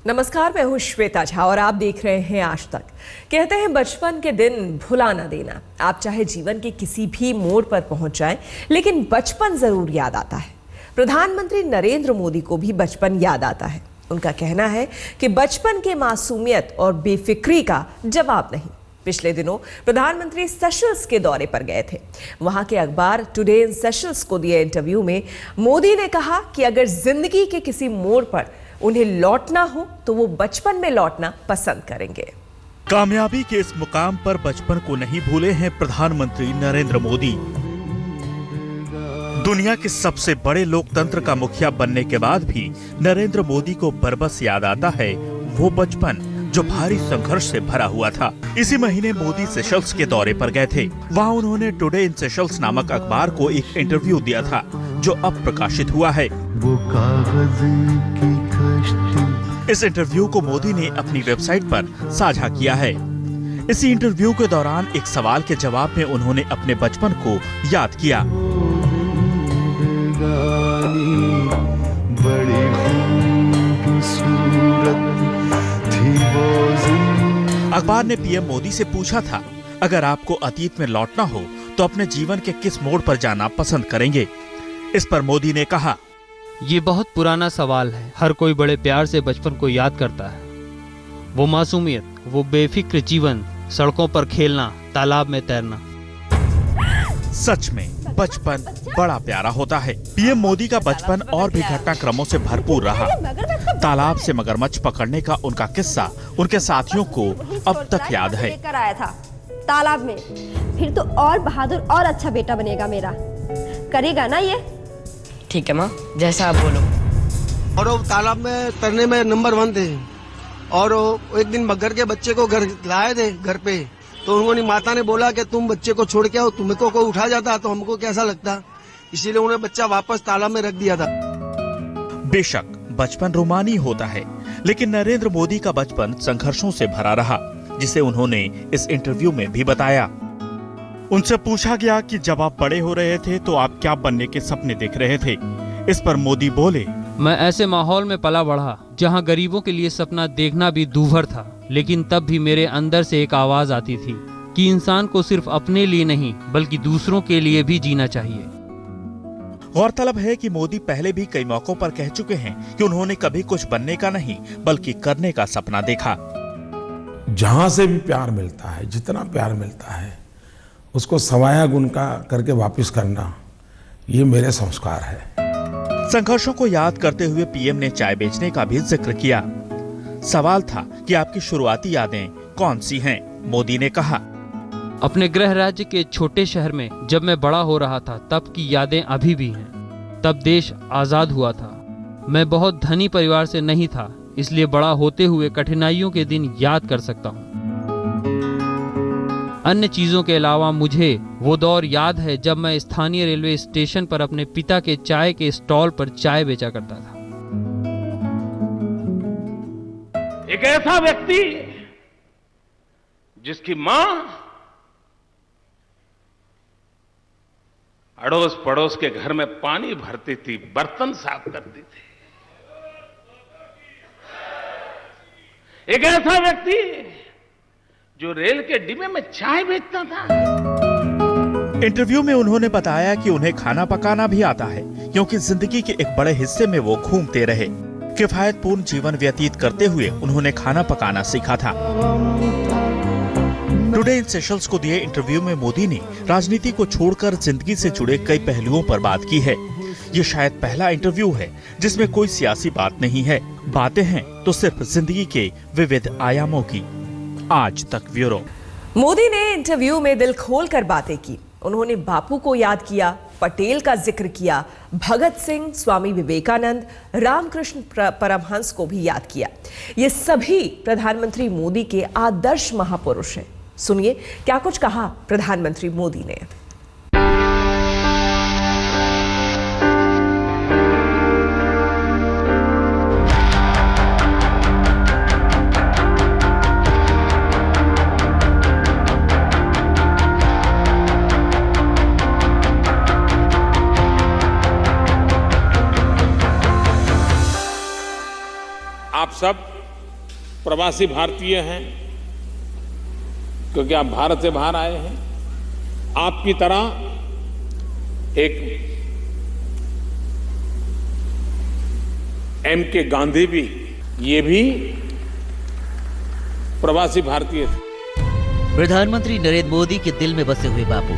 नमस्कार, मैं हूँ श्वेता झा और आप देख रहे हैं आज तक। कहते हैं बचपन के दिन भुला ना देना। आप चाहे जीवन के किसी भी मोड़ पर पहुंच जाएं, लेकिन बचपन जरूर याद आता है। प्रधानमंत्री नरेंद्र मोदी को भी बचपन याद आता है। उनका कहना है कि बचपन के मासूमियत और बेफिक्री का जवाब नहीं। पिछले दिनों प्रधानमंत्री सेशल्स के दौरे पर गए थे। वहां के अखबार टुडे इन सेशल्स को दिए इंटरव्यू में मोदी ने कहा कि अगर जिंदगी के किसी मोड़ पर उन्हें लौटना हो तो वो बचपन में लौटना पसंद करेंगे। कामयाबी के इस मुकाम पर बचपन को नहीं भूले हैं प्रधानमंत्री नरेंद्र मोदी। दुनिया के सबसे बड़े लोकतंत्र का मुखिया बनने के बाद भी नरेंद्र मोदी को बरबस याद आता है वो बचपन जो भारी संघर्ष से भरा हुआ था। इसी महीने मोदी सेशल्स के दौरे पर गए थे। वहां उन्होंने टुडे इन सेशल्स नामक अखबार को एक इंटरव्यू दिया था जो अब प्रकाशित हुआ है। वो कागज की कश्ती। इस इंटरव्यू को मोदी ने अपनी वेबसाइट पर साझा किया है। इसी इंटरव्यू के दौरान एक सवाल के जवाब में उन्होंने अपने बचपन को याद किया। अखबार ने पीएम मोदी से पूछा था, अगर आपको अतीत में लौटना हो तो अपने जीवन के किस मोड़ पर जाना पसंद करेंगे? इस पर मोदी ने कहा, ये बहुत पुराना सवाल है। हर कोई बड़े प्यार से बचपन को याद करता है। वो मासूमियत, वो बेफिक्र जीवन, सड़कों पर खेलना, तालाब में तैरना। सच में बचपन बड़ा प्यारा होता है। पीएम मोदी का बचपन और भी घटनाक्रमों से भरपूर रहा। तालाब से मगरमच्छ पकड़ने का उनका किस्सा उनके साथियों को अब तक याद है। लेकर आया था तालाब में, फिर तो और बहादुर और अच्छा बेटा बनेगा मेरा। करेगा ना ये? ठीक है माँ, जैसा आप बोलो। और वो तालाब में तैरने में नंबर 1 थे। और वो एक दिन मगर के बच्चे को घर लाए थे घर पे, तो उन्होंने माता ने बोला कि तुम बच्चे को छोड़ के आओ, तुमको कोई उठा जाता तो हमको कैसा लगता, इसीलिए उन्हें बच्चा वापस तालाब में रख दिया था। बेशक बचपन रोमानी होता है, लेकिन नरेंद्र मोदी का बचपन संघर्षों से भरा रहा, जिसे उन्होंने इस इंटरव्यू में भी बताया। उनसे पूछा गया कि जब आप बड़े हो रहे थे तो आप क्या बनने के सपने देख रहे थे? इस पर मोदी बोले, मैं ऐसे माहौल में पला बढ़ा जहां गरीबों के लिए सपना देखना भी दूभर था, लेकिन तब भी मेरे अंदर से एक आवाज आती थी कि इंसान को सिर्फ अपने लिए नहीं बल्कि दूसरों के लिए भी जीना चाहिए। गौरतलब है कि मोदी पहले भी कई मौकों पर कह चुके हैं कि उन्होंने कभी कुछ बनने का नहीं बल्कि करने का सपना देखा। जहां से भी प्यार मिलता है, जितना प्यार मिलता है, उसको सवाया गुण का करके वापस करना, ये मेरे संस्कार है। संघर्षों को याद करते हुए पीएम ने चाय बेचने का भी जिक्र किया। सवाल था कि आपकी शुरुआती यादें कौन सी हैं? मोदी ने कहा, अपने गृह राज्य के छोटे शहर में जब मैं बड़ा हो रहा था तब की यादें अभी भी हैं। तब देश आजाद हुआ था। मैं बहुत धनी परिवार से नहीं था, इसलिए बड़ा होते हुए कठिनाइयों के दिन याद कर सकता हूँ। अन्य चीजों के अलावा मुझे वो दौर याद है जब मैं स्थानीय रेलवे स्टेशन पर अपने पिता के चाय के स्टॉल पर चाय बेचा करता था। एक ऐसा व्यक्ति जिसकी मां अड़ोस पड़ोस के घर में पानी भरती थी, बर्तन साफ करती थी। एक ऐसा व्यक्ति जो रेल के डिब्बे में चाय बेचता था। इंटरव्यू में उन्होंने बताया कि उन्हें खाना पकाना भी आता है, क्योंकि जिंदगी के एक बड़े हिस्से में वो घूमते रहे। किफायतपूर्ण जीवन व्यतीत करते हुए उन्होंने खाना पकाना सीखा था। टुडे इन सेशल्स को दिए इंटरव्यू में मोदी ने राजनीति को छोड़कर जिंदगी से जुड़े कई पहलुओं पर बात की है। ये शायद पहला इंटरव्यू है जिसमें कोई सियासी बात नहीं है। बातें हैं तो सिर्फ जिंदगी के विविध आयामों की। आज तक ब्यूरो। मोदी ने इंटरव्यू में दिल खोलकर बातें की। उन्होंने बापू को याद किया, पटेल का जिक्र किया, भगत सिंह, स्वामी विवेकानंद, रामकृष्ण परमहंस को भी याद किया। ये सभी प्रधानमंत्री मोदी के आदर्श महापुरुष हैं। सुनिए क्या कुछ कहा प्रधानमंत्री मोदी ने। आप सब प्रवासी भारतीय हैं, क्योंकि आप भारत से बाहर आए हैं। आपकी तरह एक M.K. गांधी भी, ये भी प्रवासी भारतीय थे। प्रधानमंत्री नरेंद्र मोदी के दिल में बसे हुए बापू,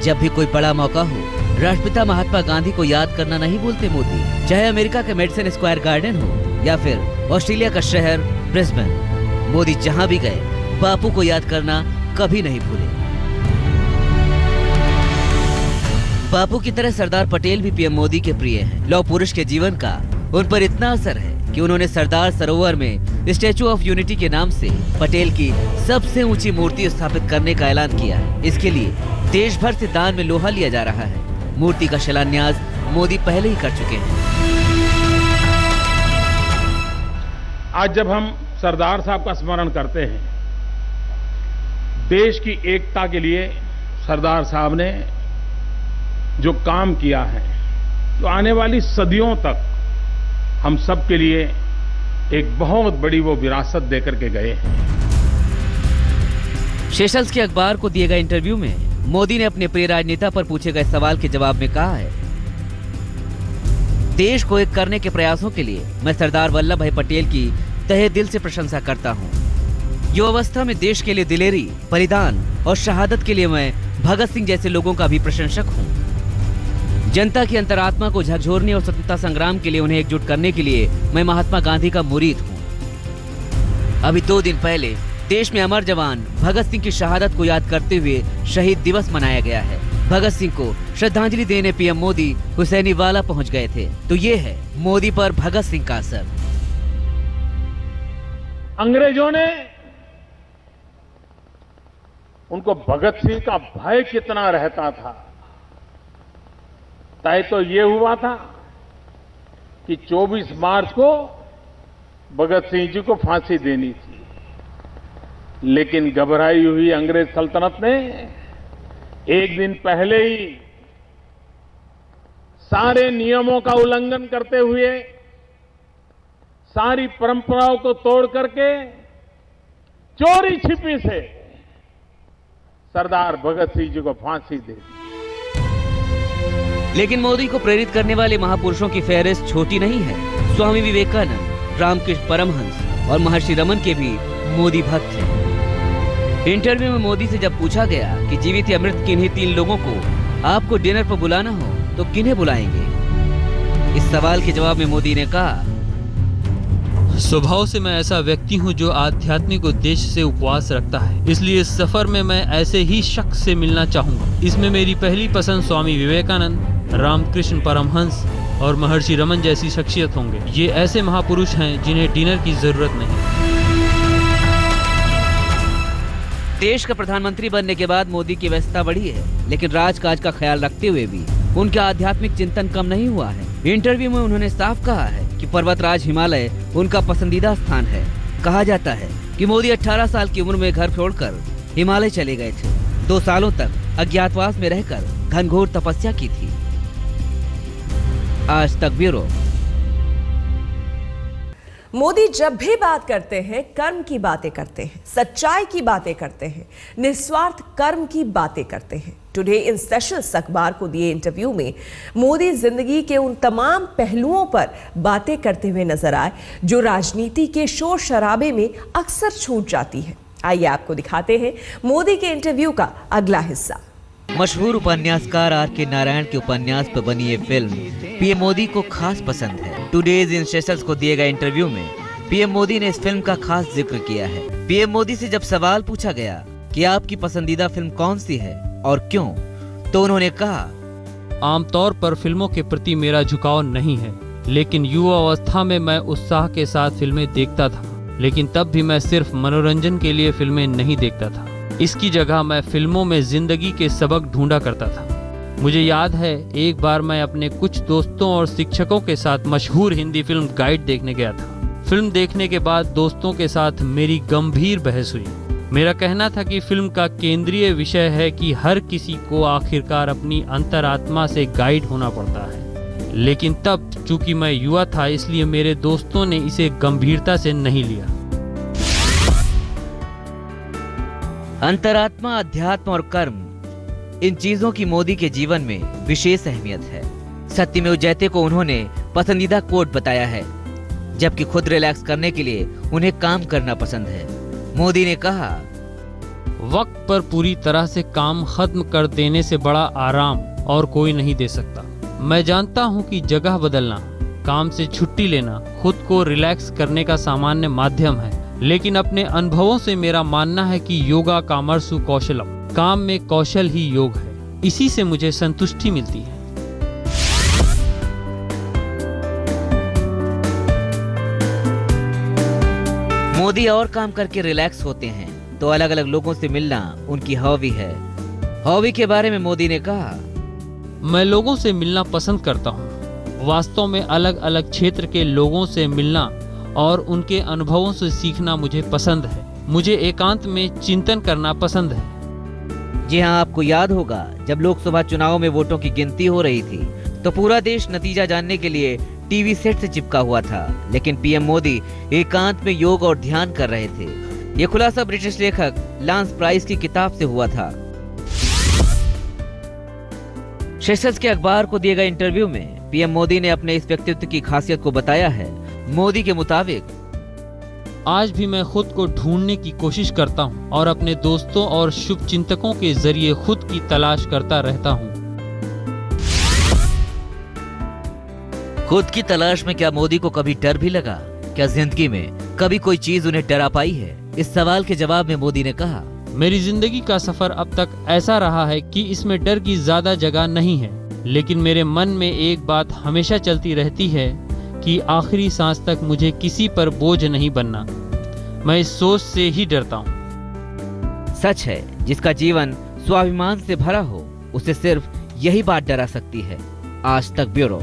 जब भी कोई बड़ा मौका हो, राष्ट्रपिता महात्मा गांधी को याद करना नहीं भूलते मोदी। चाहे अमेरिका के मेडिसन स्क्वायर गार्डन हो या फिर ऑस्ट्रेलिया का शहर ब्रिस्बेन, मोदी जहां भी गए बापू को याद करना कभी नहीं भूले। बापू की तरह सरदार पटेल भी पीएम मोदी के प्रिय हैं। लौह पुरुष के जीवन का उन पर इतना असर है कि उन्होंने सरदार सरोवर में स्टैचू ऑफ यूनिटी के नाम से पटेल की सबसे ऊंची मूर्ति स्थापित करने का ऐलान किया है। इसके लिए देश भर से दान में लोहा लिया जा रहा है। मूर्ति का शिलान्यास मोदी पहले ही कर चुके हैं। आज जब हम सरदार साहब का स्मरण करते हैं, देश की एकता के लिए सरदार साहब ने जो काम किया है, तो आने वाली सदियों तक हम सब के लिए एक बहुत बड़ी वो विरासत देकर के गए हैं। सेशल्स के अखबार को दिए गए इंटरव्यू में मोदी ने अपने प्रिय राजनेता पर पूछे गए सवाल के जवाब में कहा है, देश को एक करने के प्रयासों के लिए मैं सरदार वल्लभ भाई पटेल की तहे दिल से प्रशंसा करता हूँ। युवावस्था में देश के लिए दिलेरी, बलिदान और शहादत के लिए मैं भगत सिंह जैसे लोगों का भी प्रशंसक हूँ। जनता की अंतरात्मा को झकझोरने और स्वतंत्रता संग्राम के लिए उन्हें एकजुट करने के लिए मैं महात्मा गांधी का मुरीद हूँ। अभी 2 दिन पहले देश में अमर जवान भगत सिंह की शहादत को याद करते हुए शहीद दिवस मनाया गया है। भगत सिंह को श्रद्धांजलि देने पीएम मोदी हुसैनीवाला पहुंच गए थे। तो ये है मोदी पर भगत सिंह का असर। अंग्रेजों ने उनको भगत सिंह का भय कितना रहता था, तय तो ये हुआ था कि 24 मार्च को भगत सिंह जी को फांसी देनी थी, लेकिन घबराई हुई अंग्रेज सल्तनत ने एक दिन पहले ही सारे नियमों का उल्लंघन करते हुए, सारी परंपराओं को तोड़ करके चोरी छिपी से सरदार भगत सिंह जी को फांसी दे दी। लेकिन मोदी को प्रेरित करने वाले महापुरुषों की फहरिस्त छोटी नहीं है। स्वामी विवेकानंद, रामकृष्ण परमहंस और महर्षि रमन के भी मोदी भक्त हैं। इंटरव्यू में मोदी से जब पूछा गया कि जीवित या मृत किन्हीं 3 लोगों को आपको डिनर पर बुलाना हो तो किन्हें बुलाएंगे, इस सवाल के जवाब में मोदी ने कहा, स्वभाव से मैं ऐसा व्यक्ति हूं जो आध्यात्मिक उद्देश्य से उपवास रखता है, इसलिए इस सफर में मैं ऐसे ही शख्स से मिलना चाहूंगा। इसमें मेरी पहली पसंद स्वामी विवेकानंद, रामकृष्ण परमहंस और महर्षि रमन जैसी शख्सियत होंगे। ये ऐसे महापुरुष हैं जिन्हें डिनर की जरूरत नहीं। देश का प्रधानमंत्री बनने के बाद मोदी की व्यस्तता बढ़ी है, लेकिन राजकाज का ख्याल रखते हुए भी उनका आध्यात्मिक चिंतन कम नहीं हुआ है। इंटरव्यू में उन्होंने साफ कहा है कि पर्वतराज हिमालय उनका पसंदीदा स्थान है। कहा जाता है कि मोदी 18 साल की उम्र में घर छोड़कर हिमालय चले गए थे। 2 सालों तक अज्ञातवास में रहकर घनघोर तपस्या की थी। आज तक ब्यूरो। मोदी जब भी बात करते हैं, कर्म की बातें करते हैं, सच्चाई की बातें करते हैं, निस्वार्थ कर्म की बातें करते हैं। टुडे इन सेशल्स अखबार को दिए इंटरव्यू में मोदी जिंदगी के उन तमाम पहलुओं पर बातें करते हुए नजर आए जो राजनीति के शोर शराबे में अक्सर छूट जाती है। आइए आपको दिखाते हैं मोदी के इंटरव्यू का अगला हिस्सा। मशहूर उपन्यासकार आर.के. नारायण के उपन्यास पर बनी ये फिल्म पीएम मोदी को खास पसंद है। टुडेज इन सेशल्स को दिए गए इंटरव्यू में पीएम मोदी ने इस फिल्म का खास जिक्र किया है। पीएम मोदी से जब सवाल पूछा गया कि आपकी पसंदीदा फिल्म कौन सी है और क्यों, तो उन्होंने कहा, आमतौर पर फिल्मों के प्रति मेरा झुकाव नहीं है, लेकिन युवा अवस्था में मैं उत्साह के साथ फिल्में देखता था, लेकिन तब भी मैं सिर्फ मनोरंजन के लिए फिल्में नहीं देखता था। इसकी जगह मैं फिल्मों में जिंदगी के सबक ढूंढा करता था। मुझे याद है एक बार मैं अपने कुछ दोस्तों और शिक्षकों के साथ मशहूर हिंदी फिल्म गाइड देखने गया था। फिल्म देखने के बाद दोस्तों के साथ मेरी गंभीर बहस हुई। मेरा कहना था कि फिल्म का केंद्रीय विषय है कि हर किसी को आखिरकार अपनी अंतरात्मा से गाइड होना पड़ता है, लेकिन तब चूंकि मैं युवा था इसलिए मेरे दोस्तों ने इसे गंभीरता से नहीं लिया। अंतरात्मा, अध्यात्म और कर्म, इन चीजों की मोदी के जीवन में विशेष अहमियत है। सत्यमेव जयते को उन्होंने पसंदीदा कोट बताया है, जबकि खुद रिलैक्स करने के लिए उन्हें काम करना पसंद है। मोदी ने कहा, वक्त पर पूरी तरह से काम खत्म कर देने से बड़ा आराम और कोई नहीं दे सकता। मैं जानता हूं कि जगह बदलना, काम से छुट्टी लेना खुद को रिलैक्स करने का सामान्य माध्यम है, लेकिन अपने अनुभवों से मेरा मानना है कि योगा कामर्सु कौशलम, काम में कौशल ही योग है। इसी से मुझे संतुष्टि मिलती है। मोदी और काम करके रिलैक्स होते हैं तो अलग अलग लोगों से मिलना उनकी हॉबी है। हॉबी के बारे में मोदी ने कहा, मैं लोगों से मिलना पसंद करता हूँ। वास्तव में अलग अलग क्षेत्र के लोगों से मिलना और उनके अनुभवों से सीखना मुझे पसंद है। मुझे एकांत में चिंतन करना पसंद है। जी हाँ, आपको याद होगा जब लोकसभा चुनाव में वोटों की गिनती हो रही थी तो पूरा देश नतीजा जानने के लिए टीवी सेट से चिपका हुआ था, लेकिन पीएम मोदी एकांत में योग और ध्यान कर रहे थे। ये खुलासा ब्रिटिश लेखक लांस प्राइस की किताब से हुआ था। सेशल्स के अखबार को दिए गए इंटरव्यू में पीएम मोदी ने अपने इस व्यक्तित्व की खासियत को बताया है। मोदी के मुताबिक, आज भी मैं खुद को ढूंढने की कोशिश करता हूं और अपने दोस्तों और शुभ चिंतकों के जरिए खुद की तलाश करता रहता हूं। खुद की तलाश में क्या मोदी को कभी डर भी लगा? क्या जिंदगी में कभी कोई चीज उन्हें डरा पाई है? इस सवाल के जवाब में मोदी ने कहा, मेरी जिंदगी का सफर अब तक ऐसा रहा है कि इसमें डर की ज्यादा जगह नहीं है, लेकिन मेरे मन में एक बात हमेशा चलती रहती है कि आखिरी सांस तक मुझे किसी पर बोझ नहीं बनना। मैं इस सोच से ही डरता हूँ। सच है, जिसका जीवन स्वाभिमान से भरा हो उसे सिर्फ यही बात डरा सकती है। आज तक ब्यूरो।